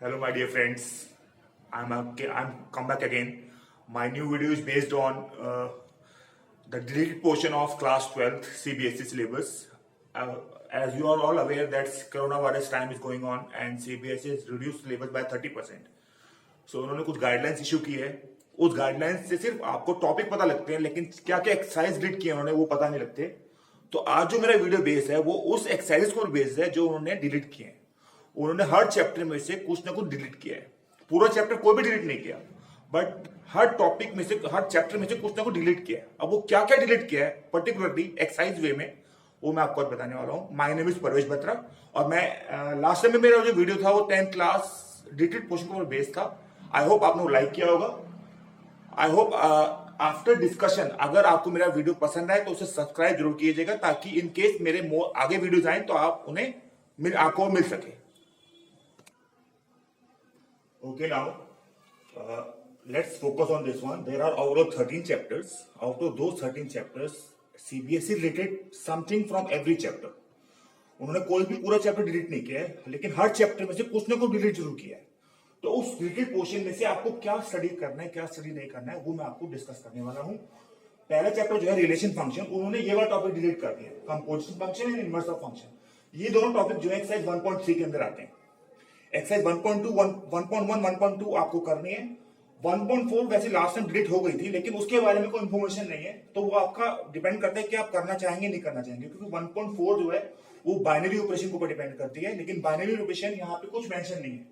Hello, my dear friends. I'm come back again. My new video is based on the deleted portion of class 12th CBSE syllabus. Uh, as you are all aware that coronavirus time is going on and CBSE has reduced syllabus by 30%. So उन्होंने कुछ guidelines issue की है. उस guidelines से सिर्फ आपको topic पता लगते हैं, लेकिन क्या क्या एक्सरसाइज डिलीट किए उन्होंने वो पता नहीं लगते. तो आज जो मेरा वीडियो बेस है वो उस एक्सरसाइज को बेस है जो उन्होंने डिलीट किए हैं. उन्होंने हर चैप्टर में से कुछ ना कुछ डिलीट किया है. पूरा चैप्टर कोई भी डिलीट नहीं किया, बट हर टॉपिक में से हर चैप्टर में से कुछ ना कुछ डिलीट किया है. अब वो क्या क्या डिलीट किया है पर्टिकुलरली एक्सरसाइज वे में, वो मैं आपको आज बताने वाला हूँ. माय नेम इज परवेश बत्रा और मैं लास्ट टाइम में मेरा जो वीडियो था वो 10th क्लास डिलीटेड पोर्शन के ऊपर बेस था. आई होप आपने लाइक किया होगा. आई होप आफ्टर डिस्कशन अगर आपको मेरा वीडियो पसंद आए तो उसे सब्सक्राइब जरूर कीजिएगा, ताकि इन केस मेरे आगे वीडियोज आए तो आप उन्हें आपको मिल सके. Okay, now let's focus on this one. There are overall 13 chapters. Out of those 13 chapters, CBSE related something from every chapter. उन्होंने कोई भी पूरा चैप्टर डिलीट नहीं किया है, लेकिन हर चैप्टर में से कुछ ना कुछ डिलीट जरूर किया है. तो उस डिलीटेड पोर्शन में से आपको क्या स्टडी करना है, क्या स्टडी नहीं करना है, वो मैं आपको डिस्कस करने वाला हूँ. पहला चैप्टर जो है रिलेशन फंक्शन, उन्होंने ये वाला टॉपिक डिलीट कर दिया. Composition function and inverse of function, ये दोनों टॉपिक जो है एक्सरसाइज 1.3 के अंदर आते हैं. एक्सरसाइज 1.2, 1.1, 1.2 आपको करनी है. 1.4 वैसे लास्ट टाइम डिलीट हो गई थी, लेकिन उसके बारे में कोई इन्फॉर्मेशन नहीं है, तो वो आपका डिपेंड करता है कि आप करना चाहेंगे नहीं करना चाहेंगे. क्योंकि 1.4 जो है वो बाइनरी ऑपरेशन के ऊपर डिपेंड करती है, लेकिन बाइनरी ऑपरेशन यहाँ पे कुछ मेंशन नहीं है,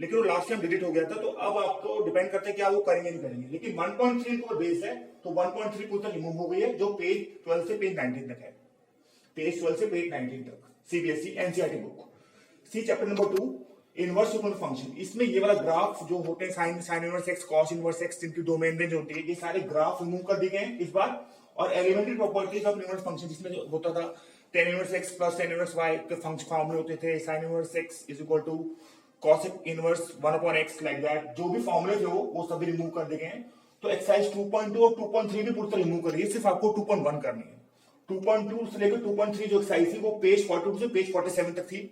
लेकिन वो लास्ट टाइम डिलीट हो गया था. तो अब आपको डिपेंड करता है कि आप वो करेंगे नहीं करेंगे. लेकिन 1.3 को बेस है, तो 1.3 पूरी तरह रिमूव हो गई है, जो पेज 12 से पेज 19 तक है. पेज 12 से पेज 19 तक सीबीएसई एनसीईआरटी बुक. सी chapter number 2 inverse super function. इसमें ये वाला ग्राफ जो होते हैं sine inverse x, cos inverse x, जिनकी डोमेन रेंज होती है, ये सारे ग्राफ रिमूव कर दिए गए हैं इस बार. और elementary properties of inverse function, जिसमें जो होता था tan inverse X plus tan inverse Y के फंक्शन फॉर्मूले होते थे. Sine inverse X is equal to cos inverse 1/x like that. जो भी फॉर्मूले थे वो सभी रिमूव कर दिए गए हैं. तो एक्सरसाइज 2.2 और 2.3 भी पूरी तरह रिमूव करिए. सिर्फ आपको 2.1 करनी है. 2.2 से लेकर 2.3 जो एक्सरसाइज थी वो पेज 42 से पेज 47 तक थी.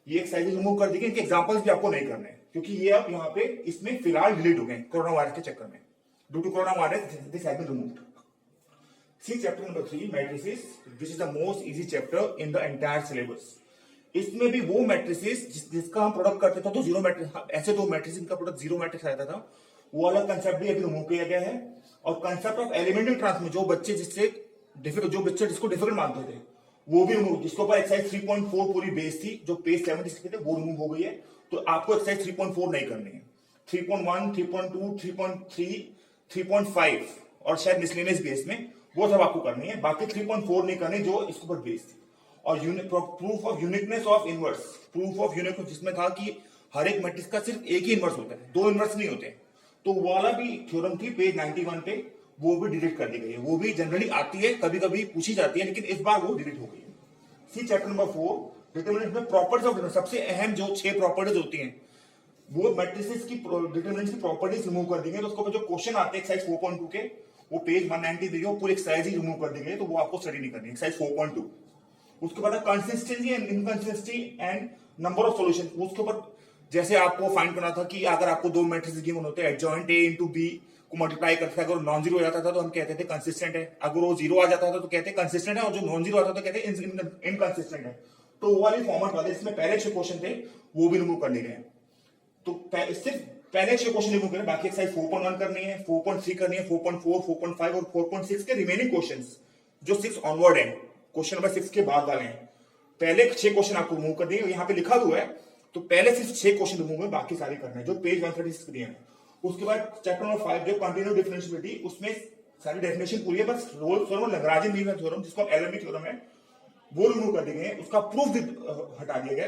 ये एक्सरसाइज रिमूव कर दी गई. इनके एग्जांपल्स भी आपको नहीं करने हैं, क्योंकि ये आप यहाँ पे इसमें फिलहाल डिलीट हो गए कोरोना वायरस के चक्कर में. Due to corona virus this has been removed. See chapter number 3 matrices, which is the most easy chapter in the entire syllabus. इसमें भी वो मैट्रिसेस जिसका हम प्रोडक्ट करते थे तो जीरो मैट्रिक्स, ऐसे दो मैट्रिक्स इनका प्रोडक्ट जीरो मैट्रिक्स रहता था, वो वाला कंसेप्ट भी अभी रिमूव किया गया है. और कंसेप्ट ऑफ एलिमेंटरी ट्रांसमिशन, जो बच्चे जिसको डिफिकल्ट मानते थे वो भी रिमूव. जिसके ऊपर एक्सरसाइज 3.4 पूरी बेस थी, जो पेज 70 थे, वो रिमूव हो गई है. तो आपको एक्सरसाइज 3.4 नहीं करनी है. 3.1, 3.2, 3.3, 3.5 और शायद मिसलेनियस बेस में वो सब आपको करनी है. बाकी 3.4 नहीं करनी जो इसके ऊपर बेस थी. और proof of uniqueness of inverse, proof of uniqueness जिसमें था कि हर एक मैट्रिक्स का सिर्फ एक ही इनवर्स होता है, दो इनवर्स नहीं होते. तो वो वाला भी थ्योरम थी पेज 91 पे, वो भी डिलीट कर दी गई है. वो भी जनरली आती है, कभी कभी पूछी जाती है, लेकिन इस बार वो डिलीट हो गई है. सी चैप्टर नंबर 4 डिटरमिनेंट में प्रॉपर्टीज ऑफ, सबसे अहम जो 6 प्रॉपर्टीज होती हैं वो मैट्रिसेस की डिटरमिनेंट की प्रॉपर्टीज रिमूव कर दी गई. तो उसके ऊपर जो क्वेश्चन आते हैं एक्सरसाइज 4.2 के, वो पेज 190 दी गई, पूरी एक्सरसाइज ही रिमूव कर दी गई. तो वो आपको स्टडी नहीं करनी. एक्सरसाइज 4.2. उसके बाद consistency and inconsistency and number of solution. उसके ऊपर जैसे आपको फाइंड करना था कि अगर आपको दो मैट्रिक्स गिवन होते हैं, एडजॉइंट ए इनटू बी को मल्टीप्लाई करते थे, अगर नॉन जीरो हो जाता था तो हम कहते थे कंसिस्टेंट है. अगर वो जीरो आ जाता था तो कहते हैं कंसिस्टेंट है, और जो नॉन जीरो आता था तो कहते हैं इनकंसिस्टेंट है. तो वो वाली फॉर्मेट वाले इसमें पहले 6 क्वेश्चन थे वो भी रिमूव कर लिए गए. तो सिर्फ पहले 6 क्वेश्चन रिमूव करें. बाकी एक्सरसाइज 4.1 करनी है, 4.3 करनी है, 4.4, 4.5 और 4.6 के रिमेनिंग क्वेश्चन जो 6 ऑनवर्ड है, क्वेश्चन नंबर 6 के बाद वाले हैं. पहले 6 क्वेश्चन आपको रिमूव कर दिए, यहाँ पे लिखा हुआ है. तो पहले सिर्फ 6 क्वेश्चन रिमूव है, बाकी सारे करने हैं जो पेज 136 दिए हैं. उसके बाद चैप्टर नंबर 5 जो कंटिन्यू डिफरेंशिएबिलिटी, उसमें सारी डेफिनेशन पूरी है, बस Rolle's theorem, Lagrangian mean theorem जिसको एलएमई थ्योरम है, वो रिमूव कर दिए गए. उसका प्रूफ भी हटा दिया गया.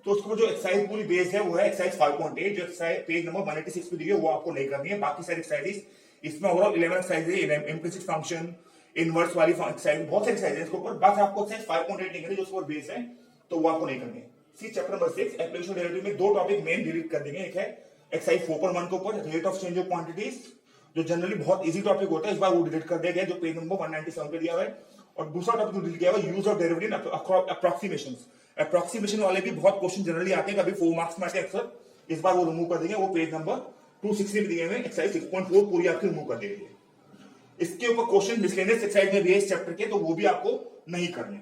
तो उसको जो एक्सरसाइज पूरी बेस है वो है एक्सरसाइज 5.8, जो एक्सरसाइज पेज नंबर 186 पे दी है, वो आपको नहीं करनी है. बाकी सारी एक्सरसाइज इसमें ओवरऑल 11 एक्सरसाइज है. इम्प्लिसिट फंक्शन, इनवर्स वाली एक्सरसाइज, बहुत सारी एक्सरसाइज है इसके ऊपर. बस आपको एक्सरसाइज 5.8 नहीं करनी, जो उसके ऊपर बेस है, तो वो आपको नहीं करनी है. सी चैप्टर नंबर 6 एप्लीकेशन डेरिवेटिव में 2 टॉपिक मेन डिलीट कर देंगे. एक है एक्सरसाइज 4.1 के ऊपर rate of change of quantities, जो जनरली बहुत इजी टॉपिक होता है, इस बार वो डिलीट कर दिया गया, जो पेज नंबर 197 पे दिया हुआ है. और दूसरा टॉपिक डिलीट किया हुआ है use of derivative approximation. Approximation वाले भी बहुत क्वेश्चन जनरली आते हैं, कभी 4 मार्क्स में आते हैं अक्सर, इस बार वो रिमूव कर देंगे, वो पेज नंबर 260 पे दिए हुए एक्सरसाइज 6.4 पूरी आपकी रिमूव कर दी गई है। इसके ऊपर क्वेश्चन मिसलेनियस एक्सरसाइज में भी है इस चैप्टर के, तो वो भी आपको नहीं करने।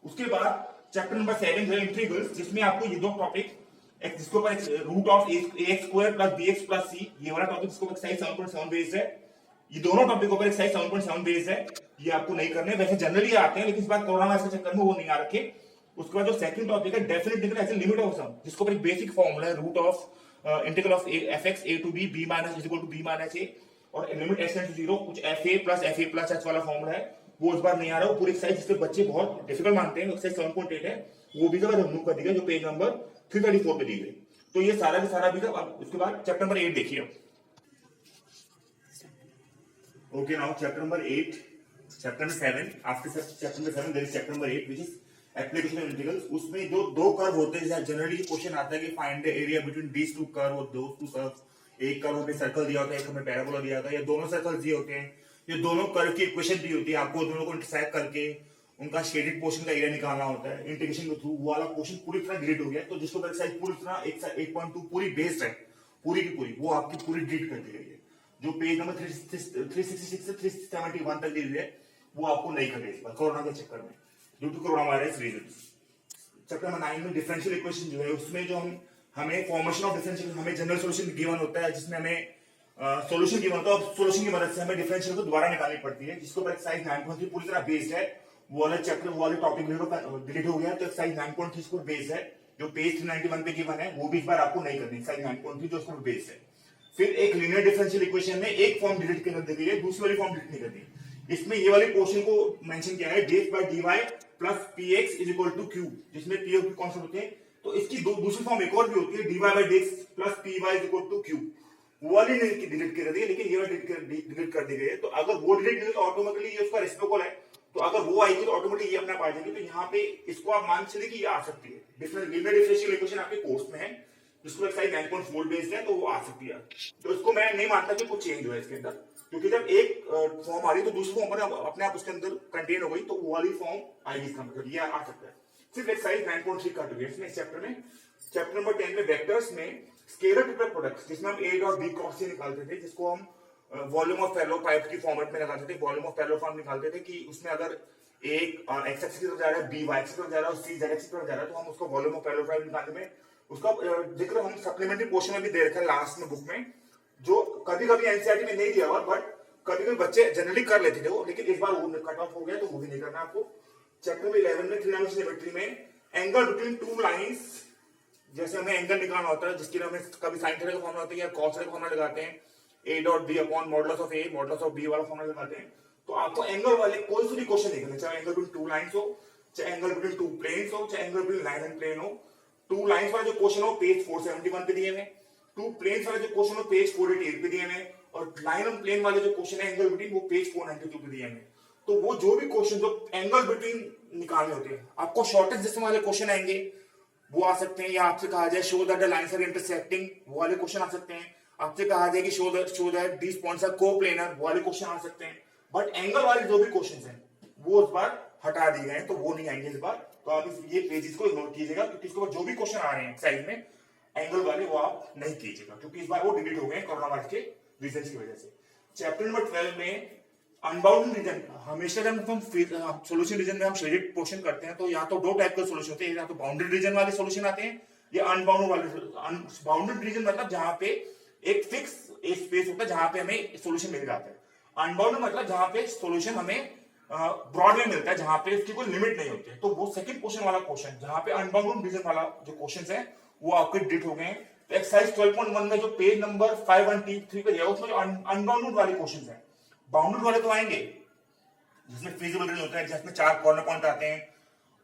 उसके बाद चैप्टर नंबर 7 है इंटीग्रल्स, जिसमें आपको ये दो टॉपिक, जिसके ऊपर root of ax square plus bx plus c, ये वाला टॉपिक इसको एक्सरसाइज 7.7 बेस्ड है। ये दोनों टॉपिक ऊपर एक्सरसाइज 7.7 बेस्ड है, ये आपको नहीं करने। वैसे जनरली आते हैं, लेकिन इस बार कोरोना वायरस के चक्कर में वो नहीं आ रखे। उसके बाद जो सेकंड टॉपिक है definite integral as a limit of sum, जिसके ऊपर एक बेसिक फॉर्मूला है root of integral of fx a to b minus is equal to b minus a, और लिमिट s टेंड्स टू 0 कुछ fa प्लस h वाला formula है, वो इस बार नहीं आ रहा। वो पूरी एक्सरसाइज जिसके बच्चे बहुत डिफिकल्ट मानते हैं, एक्सरसाइज 7.8 है, वो भी सब रिमूव कर दी गई, जो पेज नंबर 334 पे दी गई। तो ये सारा का सारा भी सब। अब उसके बाद चैप्टर नंबर 8 देखिए। Okay, now chapter number 8, chapter number 7, after chapter number 7 there is chapter number 8 which is application of integrals. उसमें जो दो कर्व होते हैं, जनरली क्वेश्चन आता है कि find the area between these two curve और दोस टू कर्व्स। एक कर्व हमें सर्कल दिया होता है, एक हमें पैराबोला दिया होता है, या दोनों सर्कल दिए होते हैं, ये दोनों कर्व की इक्वेशन दी होती है, आपको दोनों को इंटरसेक्ट करके उनका शेडेड पोर्शन का एरिया निकालना होता है इंटीग्रेशन के थ्रू। वाला क्वेश्चन पूरी तरह डिलीट हो गया, तो जिसको एक्सरसाइज पूरी तरह 8.2 पूरी बेस्ड है, पूरी की पूरी वो आपकी पूरी डिलीट कर दी गई है। जो पेज नंबर 366 से 371 तक दी गई है, वो आपको नहीं करनी इस बार कोरोना के चक्कर में, due to corona virus reasons. Chapter number 9 में डिफरेंशियल इक्वेशन जो है, उसमें जो हमें फॉर्मेशन ऑफ डिफरेंशियल, हमें जनरल सॉल्यूशन गिवन होता है, जिसमें हमें सॉल्यूशन गिवन होता है, और सॉल्यूशन की मदद से हमें डिफरेंशियल को दोबारा निकालनी पड़ती है, जिसके ऊपर एक्सरसाइज 9.3 पूरी तरह बेस्ड है। वो वाला चैप्टर, वो वाले टॉपिक डिलीट हो गया, तो एक्सरसाइज 9.3 को बेस्ड है, जो पेज 391 पे गिवन है, वो भी इस बार आपको नहीं करनी, एक्सरसाइज 9.3 जो उसको बेस्ड है। फिर एक लीनियर डिफरेंशियल इक्वेशन में एक फॉर्म डिलीट कर दी गई है, दूसरी वाली फॉर्म डिलीट नहीं करनी। इसमें ये वाले क्वेश्चन को मेंशन किया है, dx by dy plus px is equal to q, जिसमें p और q कॉन्स्टेंट होते हैं। तो इसकी दूसरी फॉर्म एक और भी होती है, dy by dx plus py is equal to q। वो वाली नहीं डिलीट कर दी है, लेकिन ये डिलीट कर दी गई है। तो अगर वो डिलीट नहीं तो ऑटोमेटिकली ये उसका रेसिप्रोकल है, तो अगर वो आएगी तो ऑटोमेटिकली ये अपने आप आ जाएगी। तो यहाँ पे इसको आप मान चलिए कि ये आ सकती है। लीनियर डिफरेंशियल इक्वेशन आपके कोर्स में है, जिसको एक्सरसाइज 9.4 बेस्ड है, तो वो आ सकती है। तो इसको मैं नहीं मानता कि कुछ चेंज हुआ है इसके अंदर, क्योंकि जब एक फॉर्म आ रही है तो दूसरी फॉर्म अपने आप उसके अंदर कंटेन हो गई, तो वो वाली फॉर्म आएगी, इसका मतलब ये आ सकता है। सिर्फ एक्सरसाइज 9.3 कट हुई है इसमें, इस चैप्टर में। चैप्टर नंबर 10 में वेक्टर्स में स्केलर ट्रिपल प्रोडक्ट्स, जिसमें हम a डॉट b क्रॉस से निकालते थे, जिसको हम वॉल्यूम ऑफ फेलो पाइप की फॉर्मेट में लगाते थे, वॉल्यूम ऑफ फेलो फॉर्म निकालते थे, कि उसमें अगर एक x एक्सिस की तरफ जा रहा है, b y एक्सिस की तरफ जा रहा है और c z एक्सिस की तरफ जा रहा है, तो हम उसको वॉल्यूम ऑफ फेलो पाइप निकालने में, उसका जिक्र हम सप्लीमेंट्री पोर्शन में भी दे रखा है लास्ट में बुक में, जो कभी कभी एनसीईआरटी में नहीं दिया हुआ, बट कभी कभी बच्चे जनरली कर लेते थे वो, लेकिन इस बार वो कट ऑफ हो गया, तो वो भी नहीं करना आपको। चैप्टर नंबर 11 में थ्री सिमेट्री में एंगल बिटवीन टू लाइंस, जैसे हमें एंगल निकालना होता है, जिसके लिए हमें कभी साइन थीटा का फॉर्मूला होता है या कॉस थीटा का फॉर्मूला लगाते हैं, a dot b upon modulus of a modulus of b वाला फॉर्मूला लगाते हैं। तो आपको एंगल वाले कोई सी भी क्वेश्चन देखना, चाहे एंगल बिटवीन टू लाइंस हो, चाहे एंगल बिटवीन टू प्लेन्स हो, चाहे angle between line and plane हो। टू लाइंस वाले जो क्वेश्चन हो पेज 471 पे दिए हुए, टू प्लेन्स वाले जो क्वेश्चन हो पेज 488 पे दिए हुए, और लाइन एंड प्लेन वाले जो क्वेश्चन है एंगल बिटवीन, वो पेज 492 पे दिए हुए। तो वो जो भी क्वेश्चन जो एंगल बिटवीन निकालने होते हैं, आपको शॉर्टेस्ट डिस्टेंस वाले क्वेश्चन आएंगे, वो आ सकते हैं, या आपसे कहा जाए show that the lines are intersecting, वो वाले क्वेश्चन आ सकते हैं। आपसे कहा जाए कि show that these points are coplanar, वो वाले क्वेश्चन आ सकते हैं। बट एंगल वाले जो भी क्वेश्चंस हैं, वो इस बार हटा दिए गए, तो वो नहीं आएंगे इस बार। तो आप ये पेजेस को इग्नोर कीजिएगा, क्योंकि इसके बाद जो भी क्वेश्चन आ रहे हैं साइड में एंगल वाले, वो आप नहीं कीजिएगा, क्योंकि इस बार वो डिलीट हो गए कोरोना वायरस के रीजन की वजह से। चैप्टर नंबर 12 में अनबाउंडेड रीजन, हमेशा जब हम सॉल्यूशन रीजन में हम शेडेड पोर्शन करते हैं, तो या तो दो टाइप के सॉल्यूशन होते हैं, या तो बाउंडेड रीजन वाले सॉल्यूशन आते हैं, या अनबाउंडेड वाले। बाउंडेड रीजन मतलब जहां पे एक फिक्स स्पेस होता है, जहां पे हमें सॉल्यूशन मिल जाता है। अनबाउंडेड मतलब जहां पे सॉल्यूशन हमें ब्रॉड में मिलता है, जहां पे उसकी कोई लिमिट नहीं होती है। तो वो सेकंड क्वेश्चन वाला क्वेश्चन, जहां पे अनबाउंडेड रीजन वाला जो क्वेश्चन है, वो आपके डिलीट हो गए। तो एक्सरसाइज 12.1 में जो पेज नंबर 513 पे दिया, उसमें जो अनबाउंडेड वाले क्वेश्चन है, बाउंडेड वाले तो आएंगे जिसमें फिजिबल रेंज होता है, जिसमें 4 कॉर्नर पॉइंट आते हैं,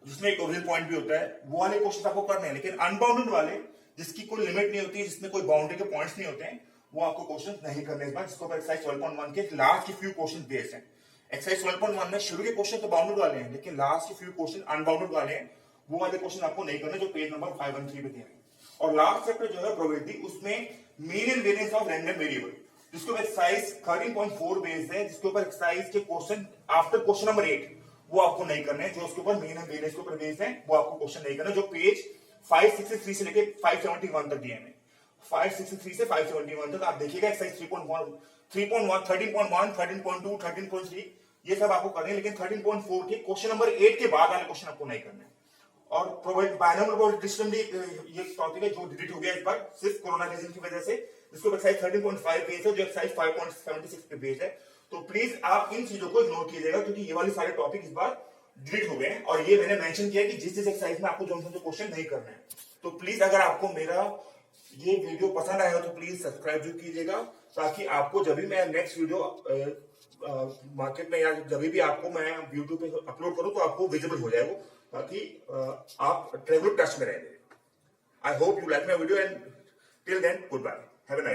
जिसमें एक ओरिजिन पॉइंट भी होता है, वो वाले क्वेश्चन आपको करने हैं। लेकिन अनबाउंडेड वाले, जिसकी कोई लिमिट नहीं होती है, जिसमें कोई बाउंड्री के पॉइंट्स नहीं होते हैं, वो आपको क्वेश्चन नहीं करने इस बार। जिसको एक्सरसाइज 12.1 के लास्ट के फ्यू क्वेश्चन बेस्ड हैं। एक्सरसाइज 12.1 में शुरू के क्वेश्चन तो बाउंडेड वाले हैं, लेकिन लास्ट के फ्यू क्वेश्चन अनबाउंडेड वाले हैं, वो वाले क्वेश्चन आपको नहीं करने, जो पेज नंबर 513 पे दिए हैं। और लास्ट चैप्टर जो है प्रोबेबिलिटी, उसमें mean and variance of random variable, जिसको एक्सरसाइज 13.4 बेस्ड है, जिसके ऊपर एक्सरसाइज के क्वेश्चन आफ्टर क्वेश्चन नंबर 8 वो आपको नहीं करने, जो उसके ऊपर मीन एंड वेरिएंस के ऊपर बेस्ड है, वो आपको क्वेश्चन नहीं करना, जो पेज 563 से लेके 571 तक दिए हैं। 563 से 571 तक आप देखिएगा एक्सरसाइज 3.1, 3.1, 13.1, 13.2, 13.3 ये सब आपको करने हैं, लेकिन 13.4 के क्वेश्चन नंबर 8 के बाद वाले क्वेश्चन आपको नहीं करने हैं। और बायनोमियल डिस्ट्रीब्यूशन ये टॉपिक है जो डिलीट हो गया इस बार सिर्फ कोरोना रीजन की वजह से, जिसको एक्सरसाइज 13.5 पेज है, जो एक्सरसाइज 5.76 पे पेज है। तो प्लीज आप इन चीजों को इग्नोर कीजिएगा, क्योंकि ये वाले सारे टॉपिक इस बार डिलीट हो गए हैं। और ये मैंने मेंशन किया कि जिस एक्सरसाइज में आपको जो क्वेश्चन नहीं करना है। तो प्लीज अगर आपको मेरा ये वीडियो पसंद आया हो तो प्लीज सब्सक्राइब जरूर कीजिएगा, ताकि आपको जब भी मैं नेक्स्ट वीडियो मार्केट में या जब भी आपको मैं यूट्यूब पे अपलोड करूं तो आपको विजिबल हो जाएगा, ताकि आप रेगुलर टच में रहेंगे। I hope you like my video and till then good bye, have a nice